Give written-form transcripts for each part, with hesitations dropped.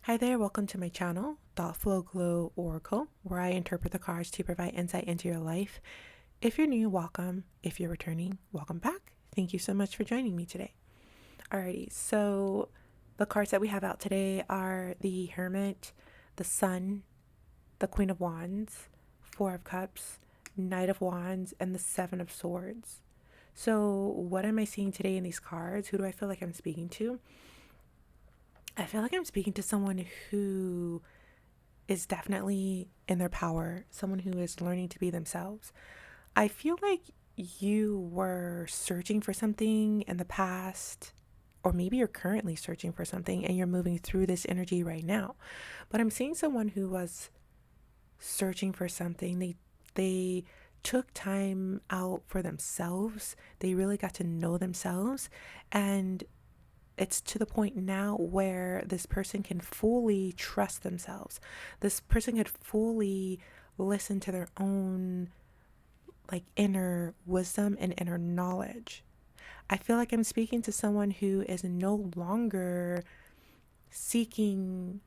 Hi there, welcome to my channel, Thoughtful Glow Oracle, where I interpret the cards to provide insight into your life. If you're new, welcome. If you're returning, welcome back. Thank you so much for joining me today. Alrighty, so the cards that we have out today are the Hermit, the Sun, the Queen of Wands, Four of Cups, Knight of Wands, and the Seven of Swords. So what am I seeing today in these cards? Who do I feel like I'm speaking to? I feel like I'm speaking to someone who is definitely in their power, someone who is learning to be themselves. I feel like you were searching for something in the past, or maybe you're currently searching for something and you're moving through this energy right now. But I'm seeing someone who was searching for something. They took time out for themselves. They really got to know themselves, and it's to the point now where this person can fully trust themselves. This person could fully listen to their own inner wisdom and inner knowledge. I feel like I'm speaking to someone who is no longer seeking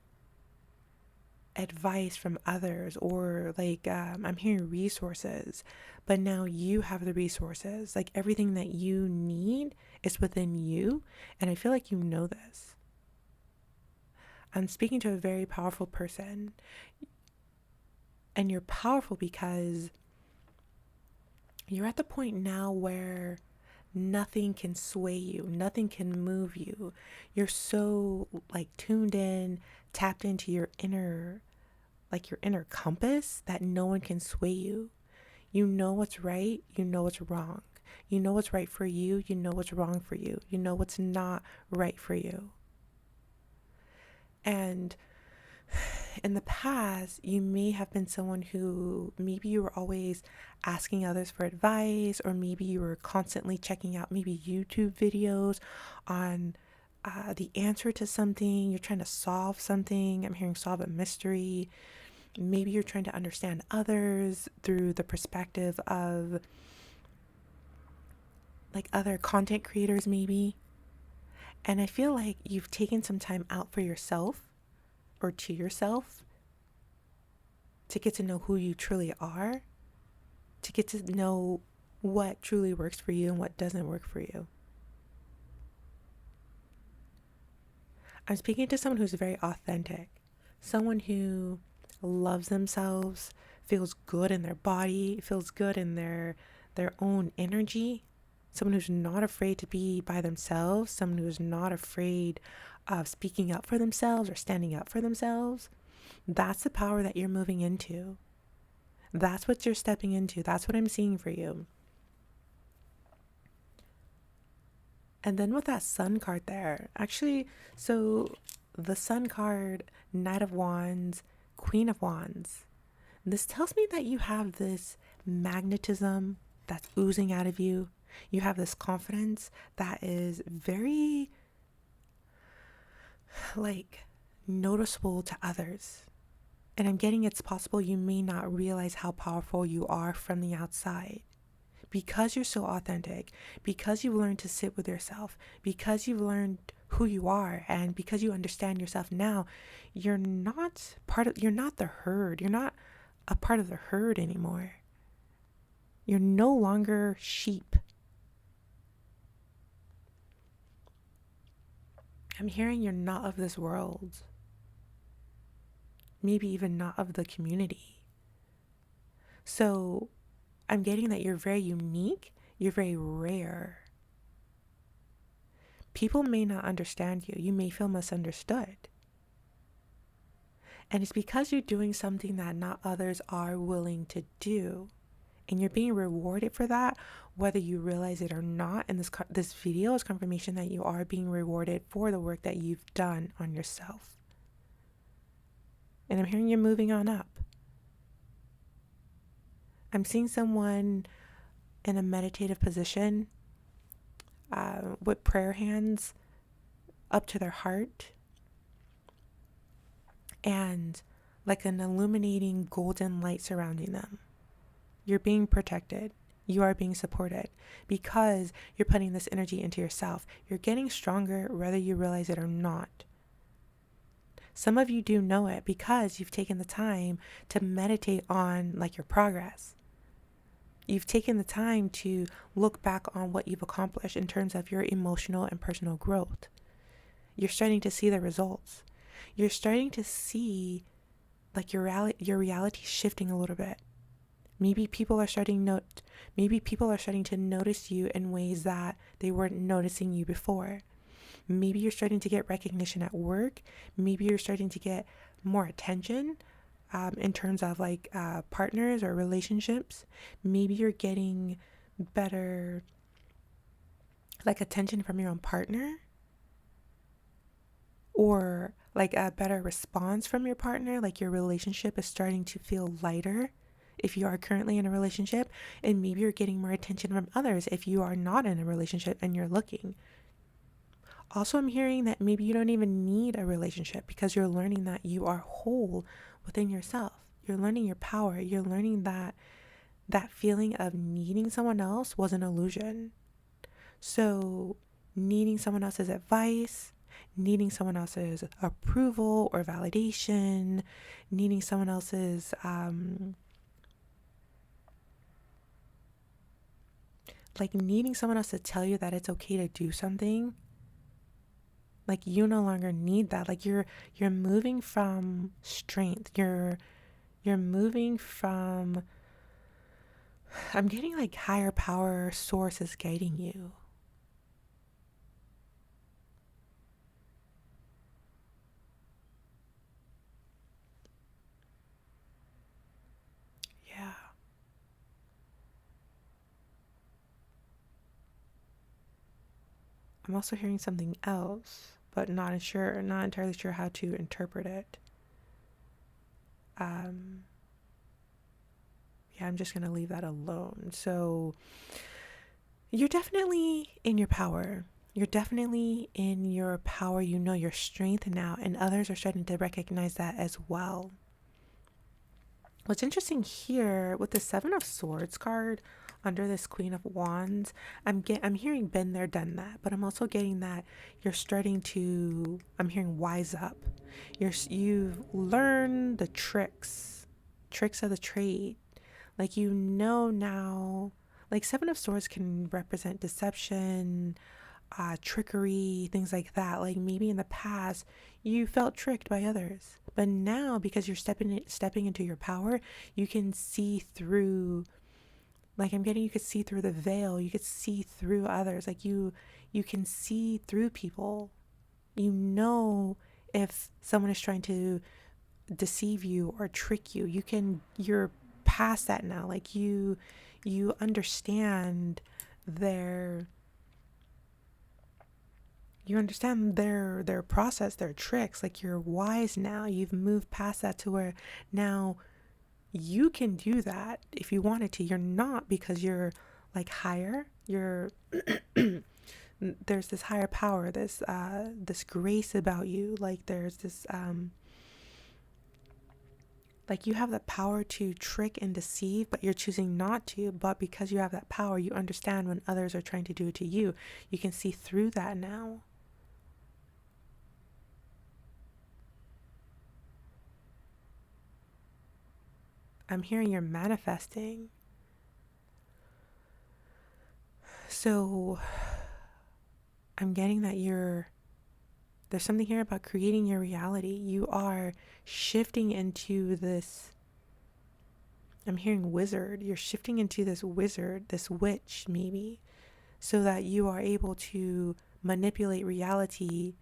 advice from others, or I'm hearing resources, but now you have the resources. Like everything that you need is within you, and I feel like you know this. I'm speaking to a very powerful person, and you're powerful because you're at the point now where nothing can sway you, nothing can move you. You're so tuned in, tapped into your inner, your inner compass, that no one can sway you. You know what's right, you know what's wrong. You know what's right for you, you know what's wrong for you. You know what's not right for you. And in the past, you may have been someone who maybe you were always asking others for advice, or maybe you were constantly checking out maybe YouTube videos on the answer to something. You're trying to solve something. I'm hearing solve a mystery. Maybe you're trying to understand others through the perspective of other content creators, maybe. And I feel like you've taken some time out for yourself, or to yourself, to get to know who you truly are, to get to know what truly works for you and what doesn't work for you. I'm speaking to someone who's very authentic, someone who loves themselves, feels good in their body, feels good in their own energy, someone who's not afraid to be by themselves, someone who's not afraid of speaking up for themselves or standing up for themselves. That's the power that you're moving into. That's what you're stepping into. That's what I'm seeing for you. And then with that Sun card there, actually, so the Sun card, Knight of Wands, Queen of Wands, this tells me that you have this magnetism that's oozing out of you. You have this confidence that is very noticeable to others. And I'm getting it's possible you may not realize how powerful you are from the outside. Because you're so authentic, because you've learned to sit with yourself, because you've learned who you are, and because you understand yourself now, you're not the herd. You're not a part of the herd anymore. You're no longer sheep. I'm hearing you're not of this world. Maybe even not of the community. So I'm getting that you're very unique, you're very rare. People may not understand you. You may feel misunderstood. And it's because you're doing something that not others are willing to do. And you're being rewarded for that, whether you realize it or not. And this video is confirmation that you are being rewarded for the work that you've done on yourself. And I'm hearing you're moving on up. I'm seeing someone in a meditative position, with prayer hands up to their heart, and like an illuminating golden light surrounding them. You're being protected. You are being supported because you're putting this energy into yourself. You're getting stronger whether you realize it or not. Some of you do know it because you've taken the time to meditate on like your progress. You've taken the time to look back on what you've accomplished in terms of your emotional and personal growth. You're starting to see the results. You're starting to see like your reality shifting a little bit. Maybe people are starting to notice you in ways that they weren't noticing you before. Maybe you're starting to get recognition at work. Maybe you're starting to get more attention in terms of like partners or relationships. Maybe you're getting better like attention from your own partner, or like a better response from your partner. Like your relationship is starting to feel lighter if you are currently in a relationship, and maybe you're getting more attention from others if you are not in a relationship and you're looking. Also, I'm hearing that maybe you don't even need a relationship because you're learning that you are whole within yourself. You're learning your power. You're learning that that feeling of needing someone else was an illusion. So needing someone else's advice, needing someone else's approval or validation, needing someone else's needing someone else to tell you that it's okay to do something, like you no longer need that. Like you're moving from strength. You're moving from, I'm getting like higher power sources guiding you. Yeah. I'm also hearing something else, but not entirely sure how to interpret it. Yeah, I'm just gonna leave that alone. So you're definitely in your power. You're definitely in your power. You know your strength now, and others are starting to recognize that as well. What's interesting here with the Seven of Swords card under this Queen of Wands, I'm hearing been there, done that, but I'm also getting that you're starting to, I'm hearing wise up. You've learned the tricks of the trade. Like you know now, like Seven of Swords can represent deception, trickery, things like that. Like maybe in the past you felt tricked by others, but now because you're stepping into your power, you can see through. Like I'm getting, you could see through the veil. You could see through others. Like you can see through people. You know if someone is trying to deceive you or trick you. You're past that now. Like you understand their their process, their tricks. Like you're wise now. You've moved past that to where now you can do that if you wanted to. You're not, because you're like higher. You're there's this higher power, this grace about you. Like there's this like you have the power to trick and deceive, but you're choosing not to. But because you have that power, you understand when others are trying to do it to you. You can see through that now. I'm hearing you're manifesting. So I'm getting that there's something here about creating your reality. You are shifting into this, I'm hearing wizard. You're shifting into this wizard, this witch maybe, so that you are able to manipulate reality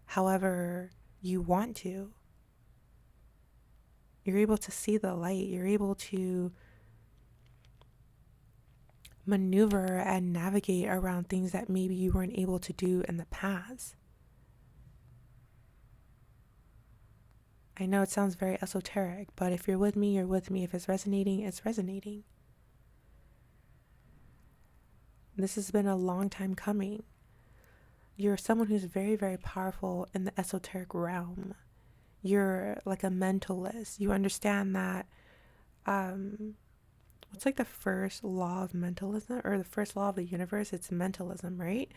however you want to. You're able to see the light. You're able to maneuver and navigate around things that maybe you weren't able to do in the past. I know it sounds very esoteric, but if you're with me, you're with me. If it's resonating, it's resonating. This has been a long time coming. You're someone who's very, very powerful in the esoteric realm. You're like a mentalist. You understand that what's like the first law of mentalism, or the first law of the universe? It's mentalism, right?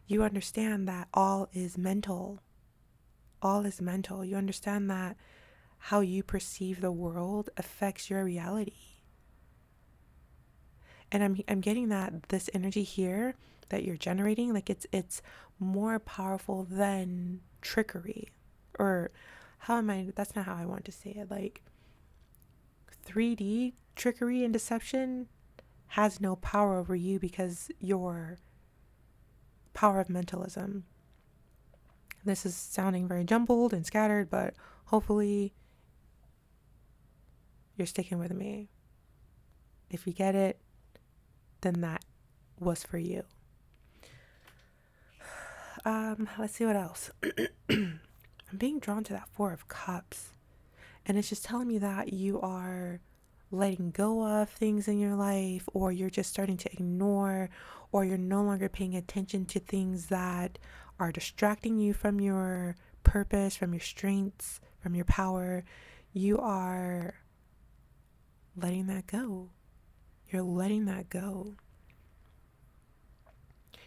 You understand that all is mental. all is mental. You understand that how you perceive the world affects your reality. And I'm getting that this energy here that you're generating, like it's more powerful than trickery. Or that's not how I want to say it. Like 3D trickery and deception has no power over you because your power of mentalism. This is sounding very jumbled and scattered, but hopefully you're sticking with me. If you get it, then that was for you. Let's see what else. I'm being drawn to that Four of Cups, and it's just telling me that you are letting go of things in your life, or you're just starting to ignore, or you're no longer paying attention to things that are distracting you from your purpose, from your strengths, from your power. You are letting that go. You're letting that go.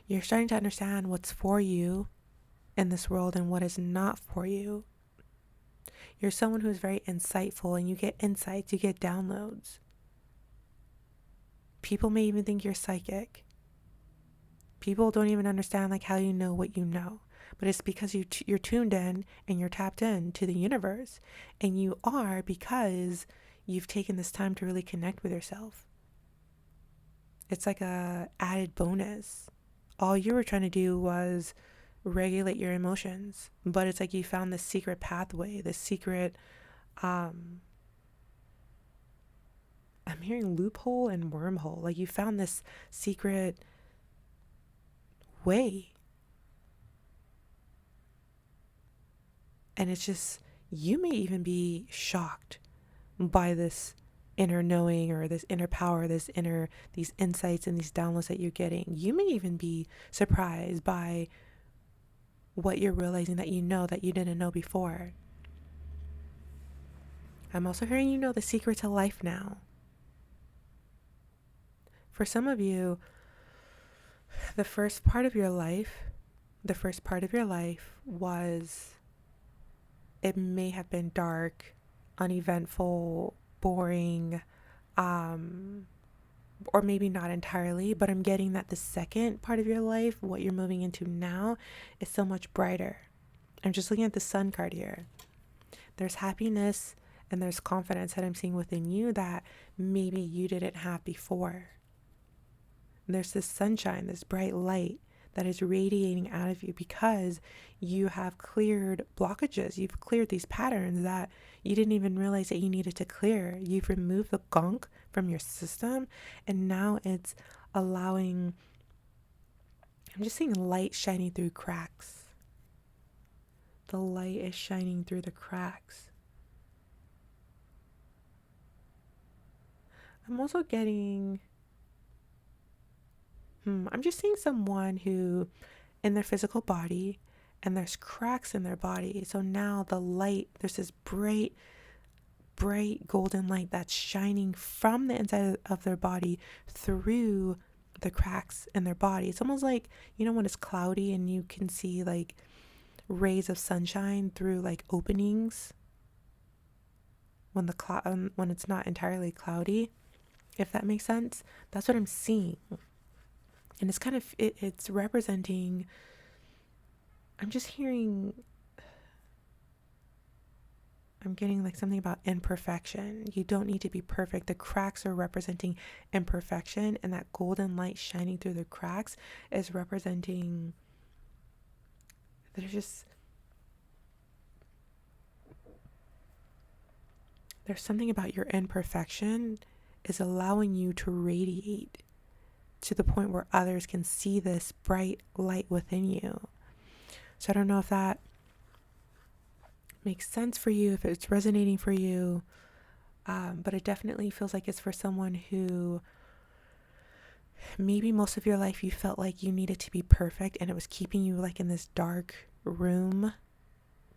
You're starting to understand what's for you in this world and what is not for you. You're someone who's very insightful, and you get insights, you get downloads. People may even think you're psychic. People don't even understand like how you know what you know, but it's because you're tuned in and you're tapped in to the universe, and you are because you've taken this time to really connect with yourself. It's like a added bonus. All you were trying to do was regulate your emotions, but it's like you found this secret pathway, this secret I'm hearing loophole and wormhole. Like you found this secret way, and it's just, you may even be shocked by this inner knowing, or this inner power, these insights and these downloads that you're getting. You may even be surprised by what you're realizing that you know that you didn't know before. I'm also hearing you know the secret to life now. For some of you, the first part of your life was, it may have been dark, uneventful, boring, or maybe not entirely, but I'm getting that the second part of your life, what you're moving into now, is so much brighter. I'm just looking at the Sun card here. There's happiness and there's confidence that I'm seeing within you that maybe you didn't have before. And there's this sunshine, this bright light that is radiating out of you because you have cleared blockages. You've cleared these patterns that you didn't even realize that you needed to clear. You've removed the gunk from your system, and now it's allowing, I'm just seeing light shining through cracks. The light is shining through the cracks. I'm also getting, I'm just seeing someone who, in their physical body, and there's cracks in their body. So now the light, there's this bright golden light that's shining from the inside of their body through the cracks in their body. It's almost like, when it's cloudy and you can see like rays of sunshine through like openings when when it's not entirely cloudy, if that makes sense. That's what I'm seeing. And it's kind of, it's representing, I'm just hearing, I'm getting like something about imperfection. You don't need to be perfect. The cracks are representing imperfection, and that golden light shining through the cracks is representing, there's something about your imperfection is allowing you to radiate to the point where others can see this bright light within you. So I don't know if that makes sense for you, if it's resonating for you, but it definitely feels like it's for someone who maybe most of your life you felt like you needed to be perfect and it was keeping you like in this dark room.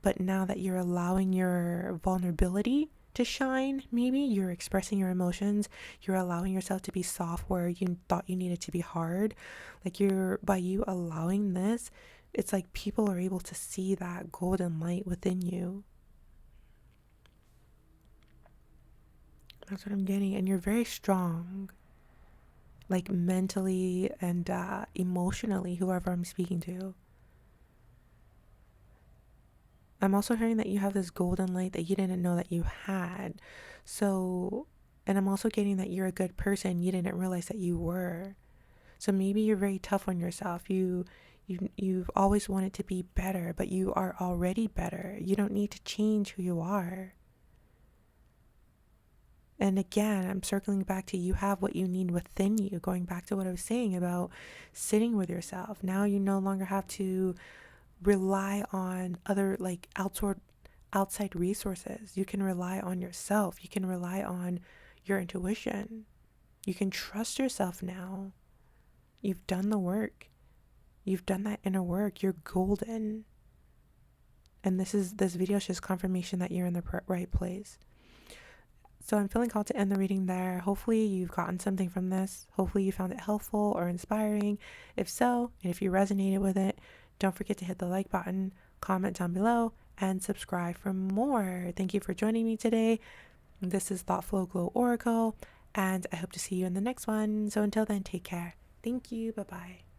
But now that you're allowing your vulnerability to shine, maybe you're expressing your emotions, you're allowing yourself to be soft where you thought you needed to be hard. Like by you allowing this, It's like people are able to see that golden light within you. That's what I'm getting. And you're very strong, like mentally and emotionally, whoever I'm speaking to. I'm also hearing that you have this golden light that you didn't know that you had. So, and I'm also getting that you're a good person. You didn't realize that you were. So maybe you're very tough on yourself. You've always wanted to be better, but you are already better. You don't need to change who you are. And again, I'm circling back to you have what you need within you, going back to what I was saying about sitting with yourself. Now you no longer have to rely on other like outside resources. You can rely on yourself. You can rely on your intuition. You can trust yourself now. You've done the work. You've done that inner work. You're golden. And this video is just confirmation that you're in the right place. So I'm feeling called to end the reading there. Hopefully you've gotten something from this. Hopefully you found it helpful or inspiring. If so, and if you resonated with it, don't forget to hit the like button, comment down below, and subscribe for more. Thank you for joining me today. This is Thoughtful Glow Oracle, and I hope to see you in the next one. So until then, take care. Thank you. Bye-bye.